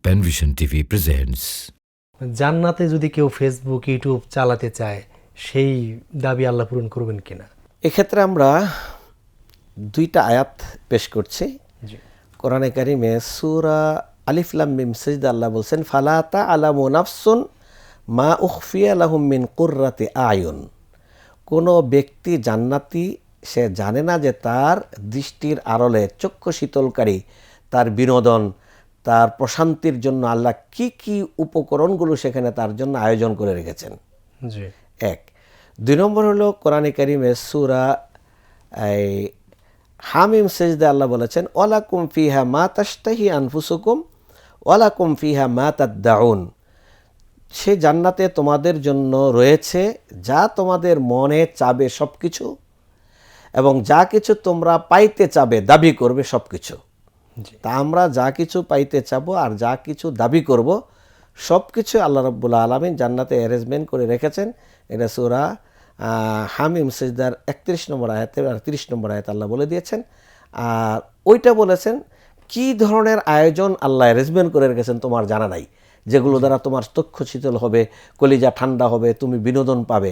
Penvision TV presents. জান্নাতে যদি কেউ ফেসবুক ইউটিউব চালাতে চায় সেই দাবি আল্লাহ পূরণ করবেন কিনা? এক্ষেত্রে আমরা দুইটা আয়াত পেশ করছি কোরআনে কারিমে সূরা আলিফ লাম মিম সিজদা আল্লাহ বলছেন ফালা তা'লামু নাফসুন মা উখফিয়া লাহুম মিন কুররাতি আয়ুন। কোনো ব্যক্তি জান্নাতি সে জানে না যে তার দৃষ্টির আড়লে চক্ষু শীতলকারী তার বিনোদন তার প্রশান্তির জন্য আল্লাহ কি কি উপকরণগুলো সেখানে তার জন্য আয়োজন করে রেখেছেন। জি। এক। দুই নম্বর হলো কোরআনে কারিমে সূরা হামিম সিজদা আল্লাহ বলেছেন ওয়ালাকুম ফিহা মা তাশতাহি আনফুসুকুম ওয়ালাকুম ফিহা মা তাদদাউন। সে জান্নাতে তোমাদের জন্য রয়েছে যা তোমাদের মনে চাবে সব কিছু এবং যা কিছু তোমরা পাইতে চাবে দাবি করবে সব কিছু। তা আমরা যা কিছু পাইতে চাবো আর যা কিছু দাবি করব সব কিছু আল্লাহ রাব্বুল আলামিন জান্নাতে অ্যারেঞ্জমেন্ট করে রেখেছেন। এটা সূরা হামিম সিজদার 31 নম্বর আয়াতে আর 30 নম্বর আয়াতে আল্লাহ বলে দিয়েছেন। আর ওইটা বলেছেন কি ধরনের আয়োজন আল্লাহ অ্যারেঞ্জমেন্ট করে রেখেছেন তোমার জানা নাই, যেগুলো দ্বারা তোমার চক্ষু শীতল হবে, কলিজা ঠান্ডা হবে, তুমি বিনোদন পাবে।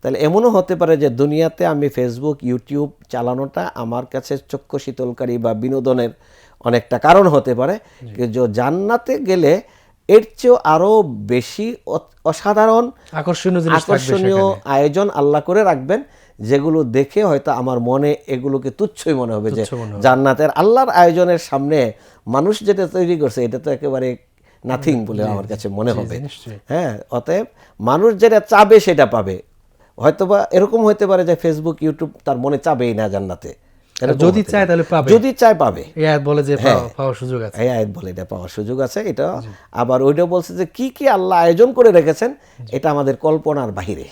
তাহলে এমনও হতে পারে যে দুনিয়াতে আমি ফেসবুক ইউটিউব চালানোটা আমার কাছে চক্ষু শীতলকারী বা বিনোদনের অনেকটা কারণ হতে পারে, কিন্তু জান্নাতে গেলে এর চেয়েও আরও বেশি অসাধারণ আকর্ষণীয় আয়োজন আল্লাহ করে রাখবেন, যেগুলো দেখে হয়তো আমার মনে এগুলোকে তুচ্ছই মনে হবে যে জান্নাতের আল্লাহর আয়োজনের সামনে মানুষ যেটা তৈরি করছে এটা তো একেবারে নাথিং বলে আমার কাছে মনে হবে। হ্যাঁ, অতএব মানুষ যেটা চাবে সেটা পাবে। হয়তোবা এরকম হতে পারে যে ফেসবুক ইউটিউব তার মনে চাবেই না জান্নাতে, যদি চায় তাহলে পাবে, যদি চায় পাবে। এই আয়াত বলে যে পাওয়ার সুযোগ আছে, এই আয়াত বলে এটা পাওয়ার সুযোগ আছে। এটা আবার ওইটা বলছে যে কি কি আল্লাহ আয়োজন করে রেখেছেন এটা আমাদের কল্পনার বাহিরে।